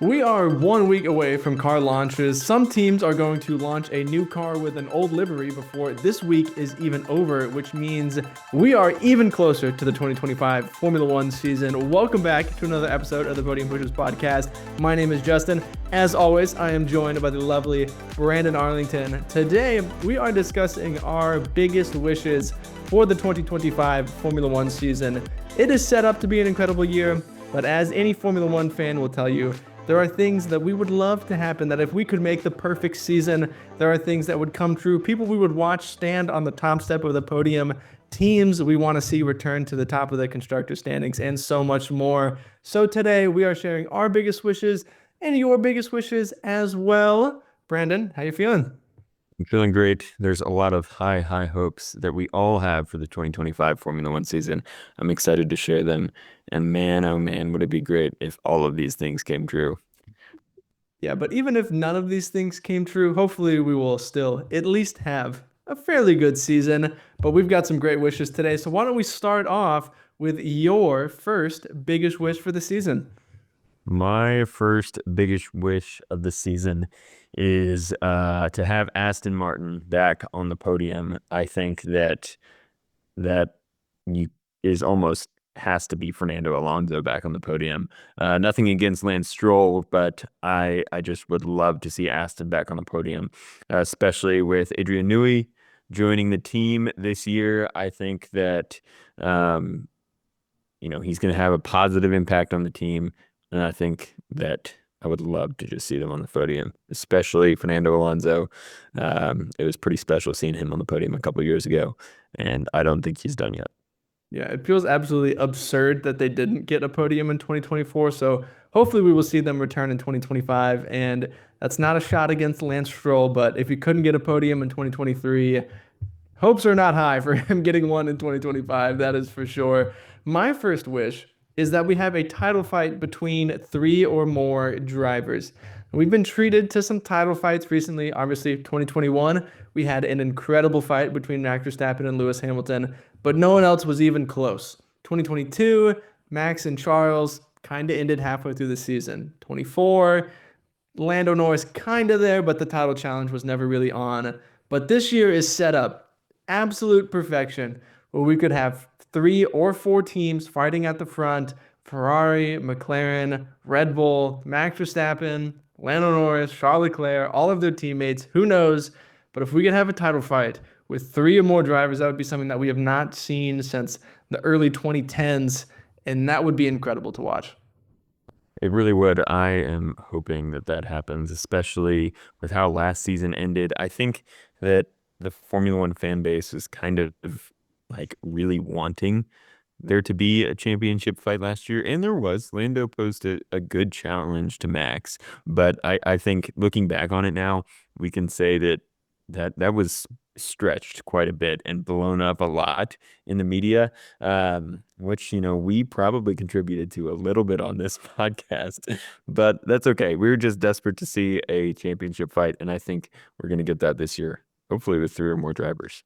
We are 1 week away from car launches. Some teams are going to launch a new car with an old livery before this week is even over, which means we are even closer to the 2025 Formula One season. Welcome back to another episode of the Podium Pushers podcast. My name is Justin. As always, I am joined by the lovely Brandon Arlington. Today, we are discussing our biggest wishes for the 2025 Formula One season. It is set up to be an incredible year, but as any Formula One fan will tell you, there are things that we would love to happen, that if we could make the perfect season, there are things that would come true. People we would watch stand on the top step of the podium, teams we want to see return to the top of the constructor standings, and so much more. So today we are sharing our biggest wishes and your biggest wishes as well. Brandon, how you feeling? I'm feeling great. There's a lot of high hopes that we all have for the 2025 Formula One season. I'm excited to share them. And man, oh man, would it be great if all of these things came true. Yeah, but even if none of these things came true, hopefully we will still at least have a fairly good season. But we've got some great wishes today. So why don't we start off with your first biggest wish for the season? My first biggest wish of the season is to have Aston Martin back on the podium. I think that you is almost has to be Fernando Alonso back on the podium. Nothing against Lance Stroll, but I just would love to see Aston back on the podium, especially with Adrian Newey joining the team this year. I think that he's going to have a positive impact on the team, and I think that I would love to just see them on the podium, especially Fernando Alonso. It was pretty special seeing him on the podium a couple of years ago, and I don't think he's done yet. Yeah, it feels absolutely absurd that they didn't get a podium in 2024. So hopefully we will see them return in 2025. And that's not a shot against Lance Stroll, but if he couldn't get a podium in 2023, hopes are not high for him getting one in 2025. That is for sure. My first wish is that we have a title fight between three or more drivers. We've been treated to some title fights recently. Obviously, 2021, we had an incredible fight between Max Verstappen and Lewis Hamilton, but no one else was even close. 2022, Max and Charles kind of ended halfway through the season. 24, Lando Norris kind of there, but the title challenge was never really on. But this year is set up absolute perfection where we could have three or four teams fighting at the front: Ferrari, McLaren, Red Bull, Max Verstappen, Lando Norris, Charles Leclerc, all of their teammates. Who knows? But if we could have a title fight with three or more drivers, that would be something that we have not seen since the early 2010s, and that would be incredible to watch. It really would. I am hoping that happens, especially with how last season ended. I think that the Formula One fan base is kind of like really wanting there to be a championship fight last year, and there was. Lando posed a good challenge to Max, but I think looking back on it now, we can say that was stretched quite a bit and blown up a lot in the media, which we probably contributed to a little bit on this podcast, but that's okay. We were just desperate to see a championship fight, and I think we're going to get that this year, hopefully with three or more drivers.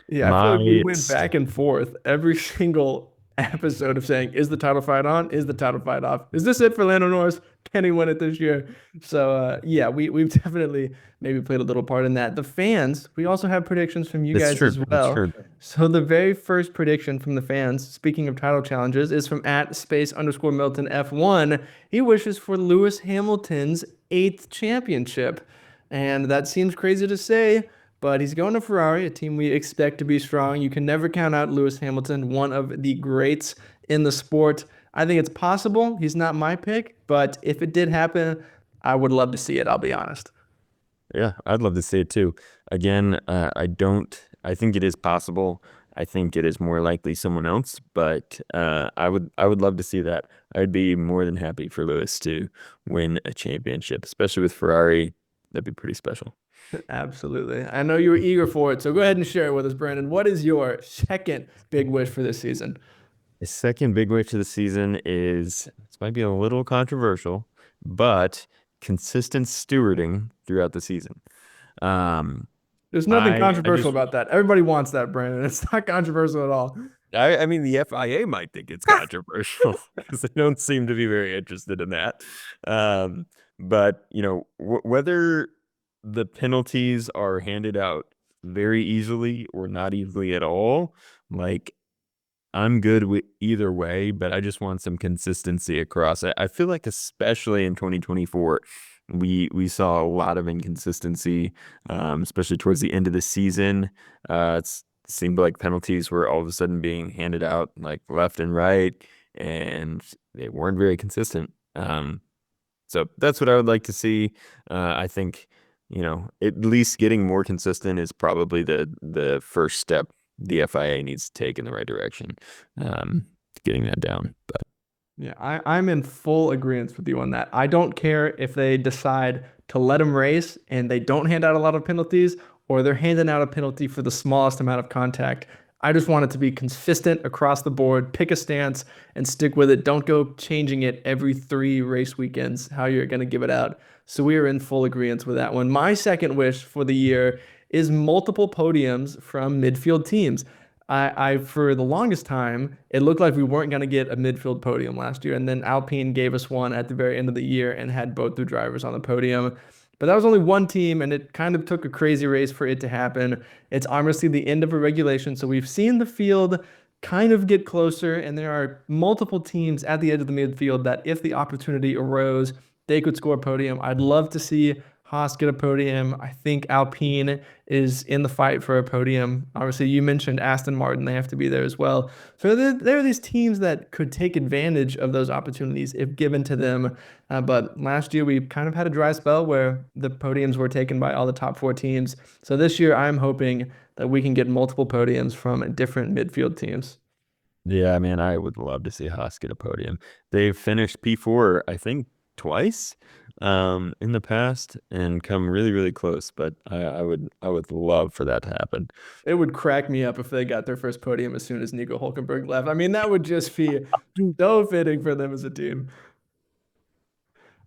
Yeah, I feel like we My went back and forth every single episode of saying, is the title fight on? Is the title fight off? Is this it for Lando Norris? Can he win it this year? So, yeah, we've definitely maybe played a little part in that. The fans, we also have predictions from you That's guys true. as That's well. true. So, the very first prediction from the fans, speaking of title challenges, is from at space_Milton F1. He wishes for Lewis Hamilton's eighth championship. And that seems crazy to say, but he's going to Ferrari, a team we expect to be strong. You can never count out Lewis Hamilton, one of the greats in the sport. I think it's possible. He's not my pick, but if it did happen, I would love to see it, I'll be honest. Yeah, I'd love to see it too. Again, I don't. I think it is possible. I think it is more likely someone else, but I would love to see that. I'd be more than happy for Lewis to win a championship, especially with Ferrari. That'd be pretty special. Absolutely. I know you were eager for it, so go ahead and share it with us, Brandon. What is your second big wish for this season? The second big wish of the season is, this might be a little controversial, but consistent stewarding throughout the season. Um, There's nothing I controversial just about that. Everybody wants that, Brandon. It's not controversial at all. I mean, the FIA might think it's controversial because they don't seem to be very interested in that. Um, but whether the penalties are handed out very easily or not easily at all, like I'm good with either way, but I just want some consistency across. I feel like especially in 2024, we saw a lot of inconsistency, especially towards the end of the season. It seemed like penalties were all of a sudden being handed out like left and right, and they weren't very consistent. So that's what I would like to see. I think, at least getting more consistent is probably the first step the FIA needs to take in the right direction. Getting that down. But Yeah, I'm in full agreement with you on that. I don't care if they decide to let them race and they don't hand out a lot of penalties, or they're handing out a penalty for the smallest amount of contact. I just want it to be consistent across the board. Pick a stance and stick with it. Don't go changing it every 3 race weekends, how you're going to give it out. So we are in full agreement with that one. My second wish for the year is multiple podiums from midfield teams. I for the longest time, it looked like we weren't going to get a midfield podium last year, and then Alpine gave us one at the very end of the year and had both the drivers on the podium. But that was only one team, and it kind of took a crazy race for it to happen. It's honestly the end of a regulation, so we've seen the field kind of get closer, and there are multiple teams at the edge of the midfield that, if the opportunity arose, they could score a podium. I'd love to see Haas get a podium. I think Alpine is in the fight for a podium. Obviously, you mentioned Aston Martin; they have to be there as well. So there are these teams that could take advantage of those opportunities if given to them. But last year we kind of had a dry spell where the podiums were taken by all the top four teams. So this year I'm hoping that we can get multiple podiums from different midfield teams. yeah, man, I would love to see Haas get a podium. They've finished P4, I think, twice in the past and come really, really close. But I would love for that to happen. It would crack me up if they got their first podium as soon as Nico Hulkenberg left. I mean, that would just be so fitting for them as a team.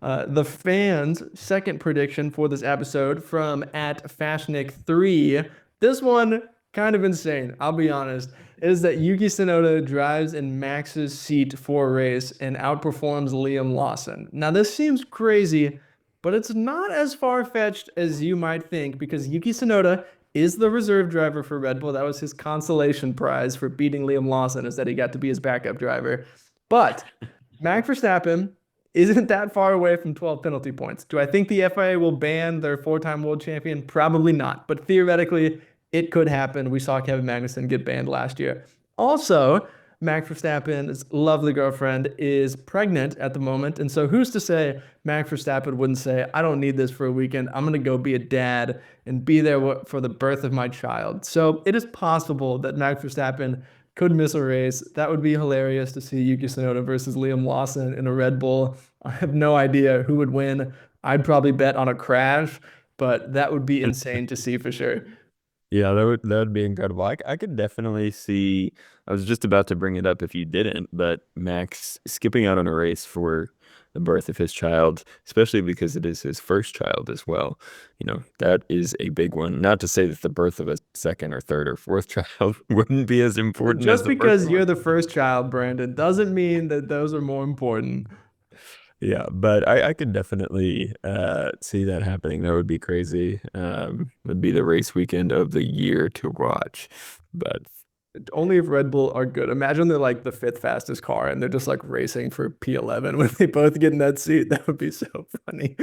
The fans' second prediction for this episode from at Fashnik3. This one, kind of insane, I'll be honest, is that Yuki Tsunoda drives in Max's seat for a race and outperforms Liam Lawson. Now, this seems crazy, but it's not as far-fetched as you might think, because Yuki Tsunoda is the reserve driver for Red Bull. That was his consolation prize for beating Liam Lawson, is that he got to be his backup driver. But Max Verstappen isn't that far away from 12 penalty points. Do I think the FIA will ban their four-time world champion? Probably not. But theoretically, it could happen. We saw Kevin Magnussen get banned last year. Also, Max Verstappen's lovely girlfriend is pregnant at the moment. And so who's to say Max Verstappen wouldn't say, I don't need this for a weekend. I'm going to go be a dad and be there for the birth of my child. So it is possible that Max Verstappen could miss a race. That would be hilarious to see Yuki Tsunoda versus Liam Lawson in a Red Bull. I have no idea who would win. I'd probably bet on a crash, but that would be insane to see for sure. Yeah, that would be incredible. I could definitely see. I was just about to bring it up if you didn't, but Max skipping out on a race for the birth of his child, especially because it is his first child as well. That is a big one. Not to say that the birth of a second or third or fourth child wouldn't be as important as Just the first because you're one. the first child, Brandon, doesn't mean that those are more important. Yeah, but I could definitely see that happening. That would be crazy. Would be the race weekend of the year to watch. But Only if Red Bull are good. Imagine they're like the fifth fastest car and they're just like racing for P11 when they both get in that seat. That would be so funny.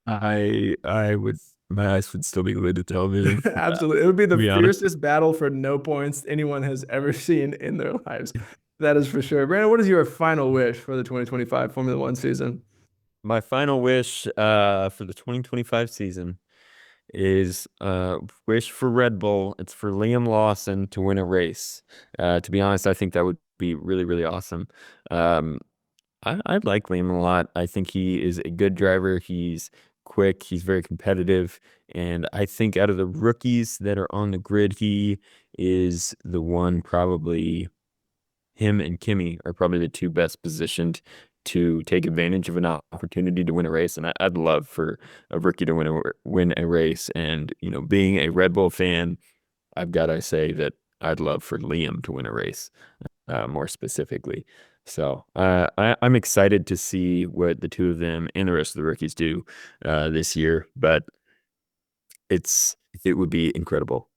I would my eyes would still be glued to television. Absolutely. It would be To the be honest. fiercest battle for no points anyone has ever seen in their lives. That is for sure. Brandon, what is your final wish for the 2025 Formula One season? My final wish for the 2025 season is wish for Red Bull. It's for Liam Lawson to win a race. To be honest, I think that would be really, really awesome. Um, I like Liam a lot. I think he is a good driver. He's quick. He's very competitive. And I think out of the rookies that are on the grid, he is the one probably him and Kimmy are probably the two best positioned to take advantage of an opportunity to win a race. And I'd love for a rookie to win a race. And, being a Red Bull fan, I've got to say that I'd love for Liam to win a race, more specifically. So I'm excited to see what the two of them and the rest of the rookies do this year. But it would be incredible.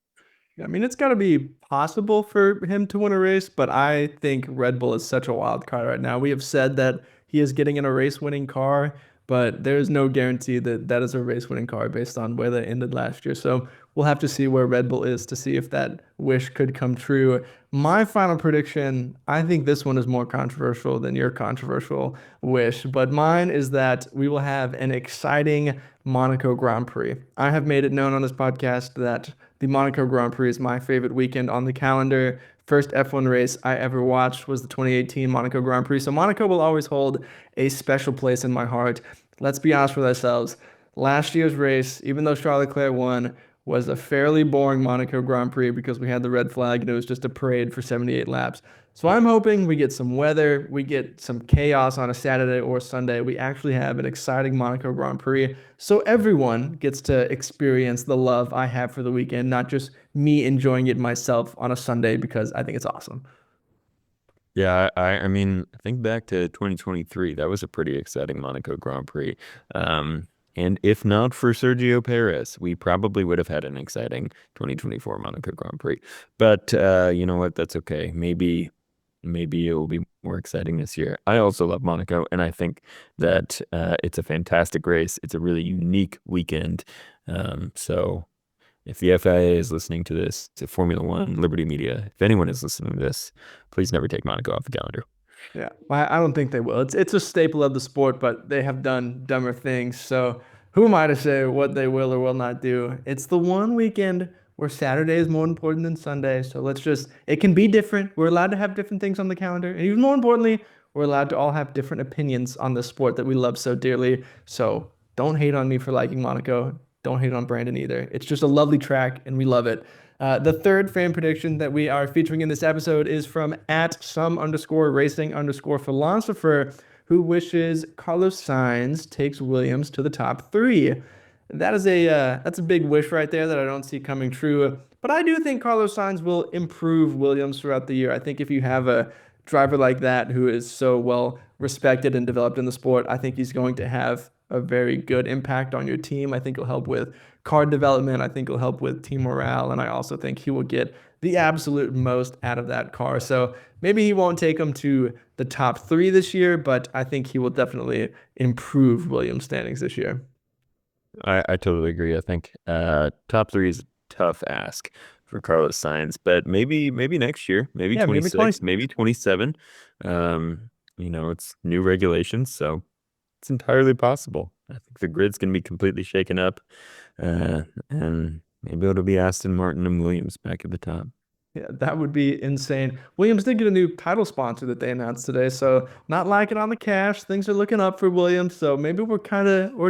I mean, it's got to be possible for him to win a race, but I think Red Bull is such a wild card right now. We have said that he is getting in a race-winning car, but there is no guarantee that that is a race-winning car based on where they ended last year. So we'll have to see where Red Bull is to see if that wish could come true. My final prediction, I think this one is more controversial than your controversial wish, but mine is that we will have an exciting Monaco Grand Prix. I have made it known on this podcast that the Monaco Grand Prix is my favorite weekend on the calendar. First F1 race I ever watched was the 2018 Monaco Grand Prix. So Monaco will always hold a special place in my heart. Let's be honest with ourselves. Last year's race, even though Charles Leclerc won, was a fairly boring Monaco Grand Prix because we had the red flag and it was just a parade for 78 laps. So I'm hoping we get some weather, we get some chaos on a Saturday or Sunday. We actually have an exciting Monaco Grand Prix so everyone gets to experience the love I have for the weekend, not just me enjoying it myself on a Sunday because I think it's awesome. Yeah, I mean, think back to 2023. That was a pretty exciting Monaco Grand Prix. And if not for Sergio Perez, we probably would have had an exciting 2024 Monaco Grand Prix. But you know what? That's okay. Maybe it will be more exciting this year. I also love Monaco, and I think that it's a fantastic race. It's a really unique weekend. So if the FIA is listening to this, to Formula One, Liberty Media, if anyone is listening to this, please never take Monaco off the calendar. Yeah, I don't think they will. It's a staple of the sport, but they have done dumber things. So who am I to say what they will or will not do? It's the one weekend where Saturday is more important than Sunday. So let's just, it can be different. We're allowed to have different things on the calendar. And even more importantly, we're allowed to all have different opinions on the sport that we love so dearly. So don't hate on me for liking Monaco. Don't hate on Brandon either. It's just a lovely track and we love it. The third fan prediction that we are featuring in this episode is from at some underscore racing underscore philosopher, who wishes Carlos Sainz takes Williams to the top three. That's a big wish right there that I don't see coming true. But I do think Carlos Sainz will improve Williams throughout the year. I think if you have a driver like that who is so well respected and developed in the sport, I think he's going to have a very good impact on your team. I think it'll help with car development. I think it'll help with team morale. And I also think he will get the absolute most out of that car. So maybe he won't take him to the top three this year, but I think he will definitely improve Williams' standings this year. I totally agree. I think top three is a tough ask for Carlos Sainz, but maybe next year, maybe Yeah, maybe 26, 20. maybe 27. It's new regulations, so it's entirely possible. I think the grid's going to be completely shaken up, and maybe it'll be Aston Martin and Williams back at the top. Yeah, that would be insane. Williams did get a new title sponsor that they announced today, so not liking on the cash. Things are looking up for Williams, so maybe we're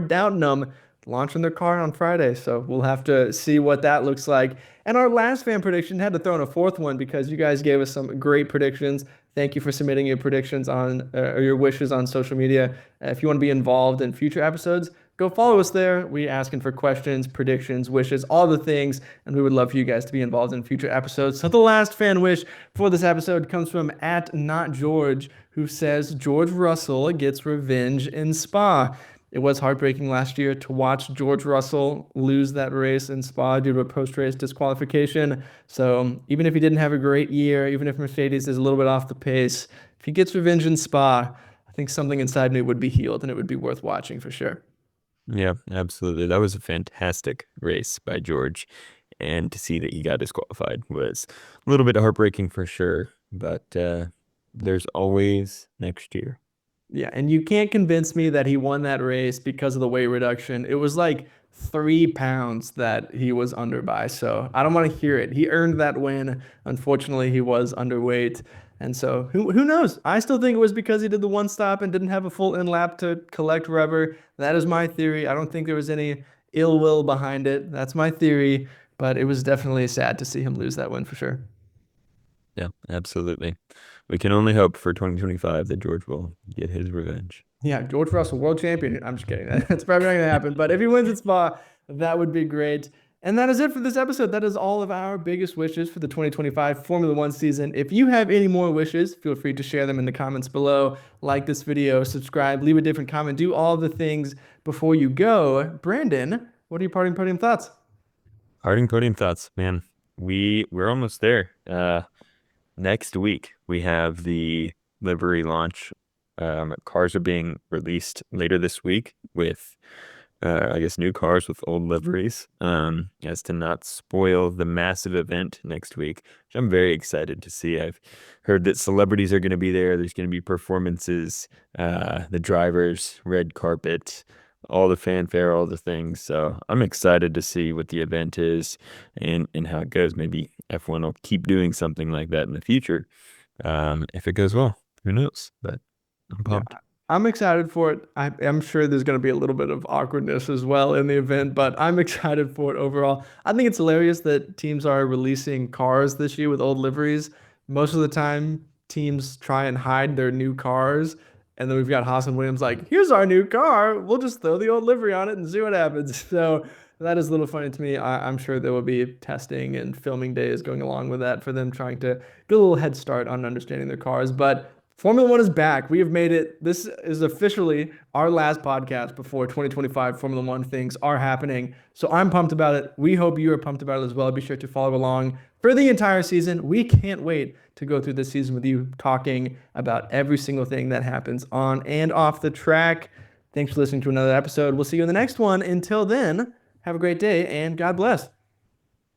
doubting them launching their car on Friday. So we'll have to see what that looks like. And our last fan prediction had to throw in a fourth one because you guys gave us some great predictions. Thank you for submitting your predictions on or your wishes on social media. If you want to be involved in future episodes, go follow us there. We asking for questions, predictions, wishes, all the things, and we would love for you guys to be involved in future episodes. So the last fan wish for this episode comes from at not George, who says George Russell gets revenge in Spa. It was heartbreaking last year to watch George Russell lose that race in Spa due to a post-race disqualification. So even if he didn't have a great year, even if Mercedes is a little bit off the pace, if he gets revenge in Spa, I think something inside me would be healed and it would be worth watching for sure. Yeah, absolutely. That was a fantastic race by George, and to see that he got disqualified was a little bit heartbreaking for sure. But there's always next year. Yeah, and you can't convince me that he won that race because of the weight reduction. It was like 3 pounds that he was under by. So I don't want to hear it. He earned that win. Unfortunately, he was underweight. And so who knows? I still think it was because he did the one stop and didn't have a full in lap to collect rubber. That is my theory. I don't think there was any ill will behind it. That's my theory. But it was definitely sad to see him lose that win for sure. Yeah, absolutely. We can only hope for 2025 that George will get his revenge. Yeah, George Russell, world champion. I'm just kidding. That's probably not going to happen. But if he wins at Spa, that would be great. And that is it for this episode. That is all of our biggest wishes for the 2025 Formula One season. If you have any more wishes, feel free to share them in the comments below. Like this video, subscribe, leave a different comment, do all the things before you go. Brandon, what are your parting podium thoughts? Parting podium thoughts, man. We're almost there. Next week we have the livery launch. Cars are being released later this week with I guess new cars with old liveries. As to not spoil the massive event next week, which I'm very excited to see. I've heard that celebrities are going to be there. There's going to be performances, the drivers, red carpet, all the fanfare, all the things. So I'm excited to see what the event is and how it goes. Maybe F1 will keep doing something like that in the future. If it goes well, who knows? But I'm Yeah, pumped. I'm excited for it. I'm sure there's going to be a little bit of awkwardness as well in the event, but I'm excited for it overall. I think it's hilarious that teams are releasing cars this year with old liveries. Most of the time, teams try and hide their new cars, and then we've got Haas and Williams like, "Here's our new car. We'll just throw the old livery on it and see what happens." So that is a little funny to me. I'm sure there will be testing and filming days going along with that for them trying to get a little head start on understanding their cars, but. Formula One is back. We have made it. This is officially our last podcast before 2025 Formula One things are happening. So I'm pumped about it. We hope you are pumped about it as well. Be sure to follow along for the entire season. We can't wait to go through this season with you, talking about every single thing that happens on and off the track. Thanks for listening to another episode. We'll see you in the next one. Until then, have a great day and God bless.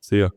See ya.